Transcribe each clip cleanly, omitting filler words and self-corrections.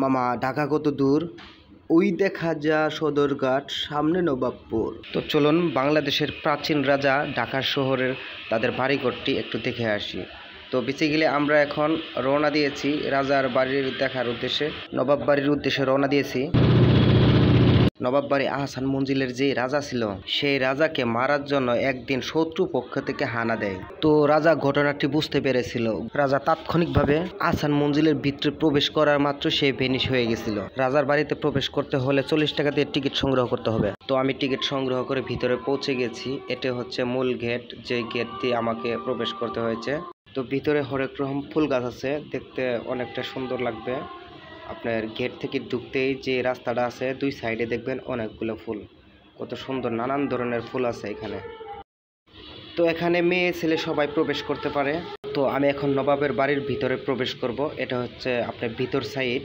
মামা ঢাকা কত দূর? ওই দেখা যা সদরঘাট, সামনে নবাবপুর। তো চলুন বাংলাদেশের প্রাচীন রাজা ঢাকা শহরের তাদের বাড়িঘরটি একটু দেখে আসি। তো বেসিক্যালি আমরা এখন রওনা দিয়েছি রাজার বাড়ির দেখার উদ্দেশ্যে, নবাব বাড়ির উদ্দেশ্যে রওনা দিয়েছি। নবাব বাড়ি আহসান মঞ্জিলের যে রাজা ছিল, সেই রাজাকে মারার জন্য একদিন শত্রু পক্ষ থেকে হানা দেয়। তো রাজা ঘটনাটি বুঝতে পেরেছিল। রাজা তাৎক্ষণিকভাবে আহসান মঞ্জিলের ভিতরে প্রবেশ করার মাত্র সে ভেনিশ হয়ে গেছিল। রাজার বাড়িতে প্রবেশ করতে হলে 40 টাকা দিয়ে টিকিট সংগ্রহ করতে হবে। তো আমি টিকিট সংগ্রহ করে ভিতরে পৌঁছে গেছি। এটা হচ্ছে মূল গেট, যে গেট দিয়ে আমাকে প্রবেশ করতে হয়েছে। তো ভিতরে হরেক রকম ফুল গাছ আছে, দেখতে অনেকটা সুন্দর লাগবে। আপনার গেট থেকে ঢুকতেই যে রাস্তাটা আছে, দুই সাইডে দেখবেন অনেকগুলো ফুল, কত সুন্দর, নানান ধরনের ফুল আছে এখানে। তো এখানে মেয়ে ছেলে সবাই প্রবেশ করতে পারে। তো আমি এখন নবাবের বাড়ির ভিতরে প্রবেশ করব। এটা হচ্ছে আপনার ভিতর সাইড।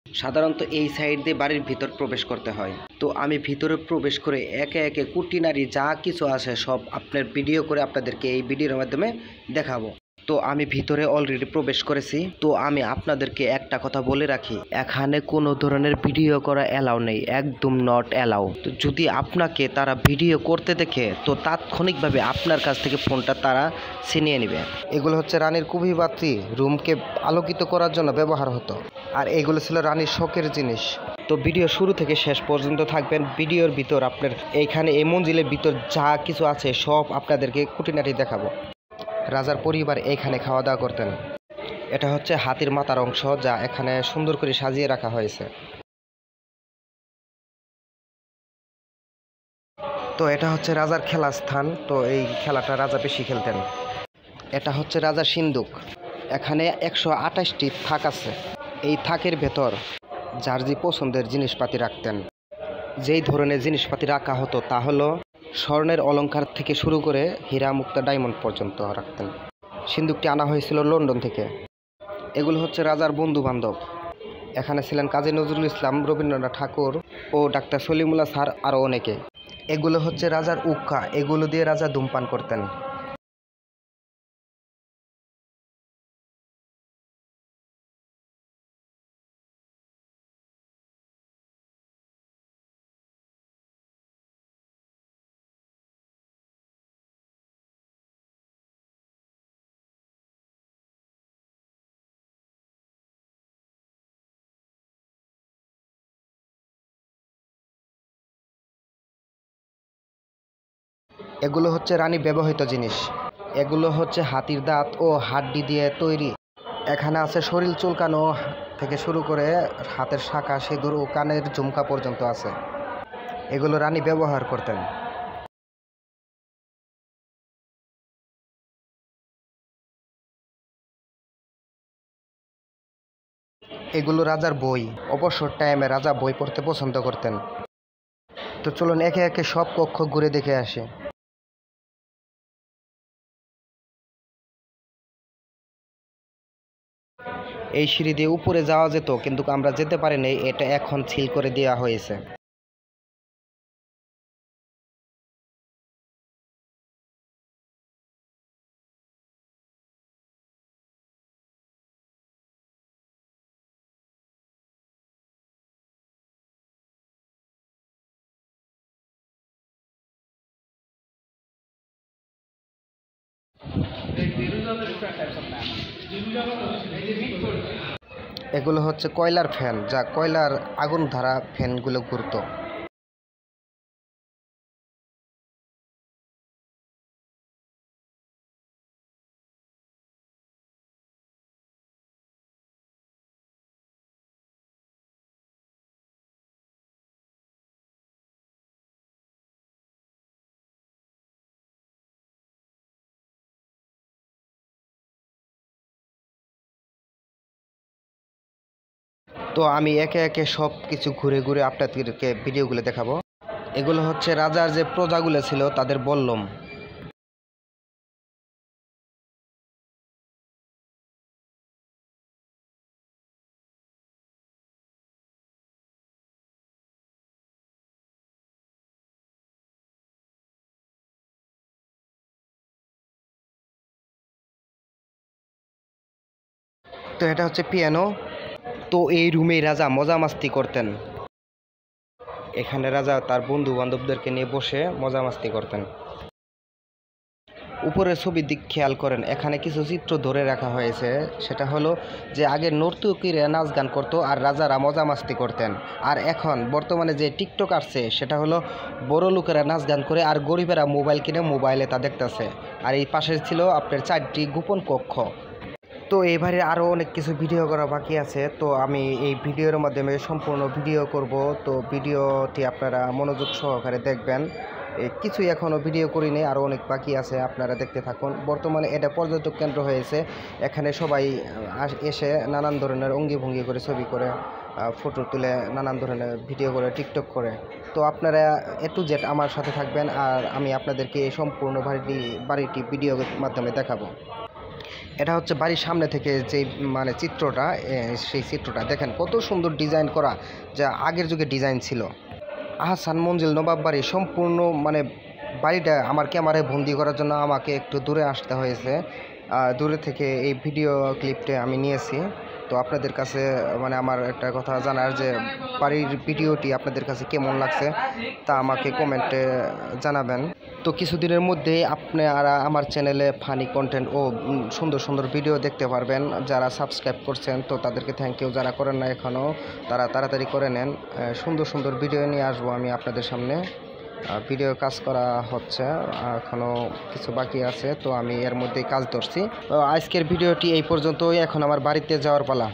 সাধারণত এই সাইড দিয়ে বাড়ির ভিতর প্রবেশ করতে হয়। তো আমি ভিতরে প্রবেশ করে একে একে কুটিনারি যা কিছু আছে সব আপনার ভিডিও করে আপনাদেরকে এই ভিডিওর মাধ্যমে দেখাবো। তো আমি ভিতরে অলরেডি প্রবেশ করেছি। তো আমি আপনাদেরকে একটা কথা বলে রাখি, এখানে কোনো ধরনের ভিডিও করা অ্যালাউ নেই, একদম নট অ্যালাউ। তো যদি আপনাকে তারা ভিডিও করতে দেখে, তো তাৎক্ষণিকভাবে আপনার কাছ থেকে ফোনটা তারা ছিনিয়ে নেবে। এগুলো হচ্ছে রানীর কুবি বাতি, রুমকে আলোকিত করার জন্য ব্যবহার হতো। আর এগুলো ছিল রানীর শখের জিনিস। তো ভিডিও শুরু থেকে শেষ পর্যন্ত থাকবেন। ভিডিওর ভিতর আপনার এইখানে এই মঞ্জিলের ভিতর যা কিছু আছে সব আপনাদেরকে খুঁটিনাটি দেখাবো। রাজার পরিবার এইখানে খাওয়া দাওয়া করতেন। এটা হচ্ছে হাতির মাথার অংশ, যা এখানে সুন্দর করে সাজিয়ে রাখা হয়েছে। তো এটা হচ্ছে রাজার খেলার স্থান। তো এই খেলাটা রাজা বেশি খেলতেন। এটা হচ্ছে রাজার সিন্দুক। এখানে 128টি থাক আছে। এই থাকের ভেতর যার যে পছন্দের জিনিসপাতি রাখতেন। যেই ধরনের জিনিসপাতি রাখা হতো তা হলো স্বর্ণের অলংকার থেকে শুরু করে হীরা মুক্তা ডায়মন্ড পর্যন্ত রাখতেন। সিন্দুকটি আনা হয়েছিল লন্ডন থেকে। এগুলো হচ্ছে রাজার বন্ধু বান্ধব। এখানে ছিলেন কাজী নজরুল ইসলাম, রবীন্দ্রনাথ ঠাকুর ও ডাক্তার সলিমুল্লাহ স্যার, আরও অনেকে। এগুলো হচ্ছে রাজার উক্কা, এগুলো দিয়ে রাজা ধূমপান করতেন। এগুলো হচ্ছে রানী ব্যবহৃত জিনিস। এগুলো হচ্ছে হাতির দাঁত ও হাড্ডি দিয়ে তৈরি। এখানে আছে শরীর চুলকানো থেকে শুরু করে হাতের শাঁখা, সিঁদুর ও কানের ঝুমকা পর্যন্ত আছে। এগুলো রানী ব্যবহার করতেন। এগুলো রাজার বই। অবসর টাইমে রাজা বই পড়তে পছন্দ করতেন। তো চলুন একে একে সব কক্ষ ঘুরে দেখে আসে। এই সিঁড়ি দিয়ে উপরে যাওয়া যেত, কিন্তু আমরা যেতে পারিনি, এটা এখন সিল করে দেওয়া হয়েছে। এগুলো হচ্ছে কয়লার ফ্যান, যা কয়লার আগুন ধারা ফ্যানগুলো ঘুরতো। তো আমি একে একে সব কিছু ঘুরে ঘুরে আপনাদেরকে ভিডিওগুলো দেখাবো। এগুলো হচ্ছে রাজার যে প্রজাগুলো ছিল তাদের বললাম। তো এটা হচ্ছে পিয়ানো। তো এই রুমেই রাজা মজা মাস্তি করতেন। এখানে রাজা তার বন্ধু বান্ধবদেরকে নিয়ে বসে মজা মাস্তি করতেন। উপরের ছবির দিক খেয়াল করেন, এখানে কিছু চিত্র ধরে রাখা হয়েছে। সেটা হলো যে আগে নর্তকীরা নাচ গান করতো আর রাজারা মজা মাস্তি করতেন। আর এখন বর্তমানে যে টিকটক আসছে সেটা হলো বড় লোকেরা নাচ গান করে আর গরিবেরা মোবাইল কিনে মোবাইলে তা দেখতেছে। আর এই পাশে ছিল আপনার 4টি গোপন কক্ষ। তো এবারে আরও অনেক কিছু ভিডিও করা বাকি আছে, তো আমি এই ভিডিওর মাধ্যমে সম্পূর্ণ ভিডিও করব। তো ভিডিওটি আপনারা মনোযোগ সহকারে দেখবেন। কিছুই এখনও ভিডিও করিনি, আরও অনেক বাকি আছে, আপনারা দেখতে থাকুন। বর্তমানে এটা পর্যটক কেন্দ্র হয়েছে। এখানে সবাই এসে নানান ধরনের অঙ্গিভঙ্গি করে ছবি করে, ফটো তুলে, নানান ধরনের ভিডিও করে, টিকটক করে। তো আপনারা A to Z আমার সাথে থাকবেন আর আমি আপনাদেরকে এই সম্পূর্ণ বাড়িটি ভিডিওর মাধ্যমে দেখাবো। এটা হচ্ছে বাড়ির সামনে থেকে যে চিত্রটা, সেই চিত্রটা দেখেন কত সুন্দর ডিজাইন করা, যা আগের যুগে ডিজাইন ছিল। আহসান মঞ্জিল নবাব বাড়ি সম্পূর্ণ বাড়িটা আমার ক্যামেরায় বন্দি করার জন্য আমাকে একটু দূরে আসতে হয়েছে। দূরে থেকে এই ভিডিও ক্লিপটা আমি নিয়েছি। তো আপনাদের কাছে আমার একটা কথা জানার, যে বাড়ির ভিডিওটি আপনাদের কাছে কেমন লাগছে তা আমাকে কমেন্টে জানাবেন। তো কিছুদিনের মধ্যেই আপনারা আমার চ্যানেলে ফানি কন্টেন্ট ও সুন্দর সুন্দর ভিডিও দেখতে পারবেন। যারা সাবস্ক্রাইব করছেন তো তাদেরকে থ্যাংক ইউ, যারা করেন না এখনও তারা তাড়াতাড়ি করে নেন। সুন্দর সুন্দর ভিডিও নিয়ে আসবো আমি আপনাদের সামনে। ভিডিও কাজ করা হচ্ছে, এখনও কিছু বাকি আছে, তো আমি এর মধ্যেই কাজ ধরছি। তো আজকের ভিডিওটি এই পর্যন্তই। এখন আমার বাড়িতে যাওয়ার পালা।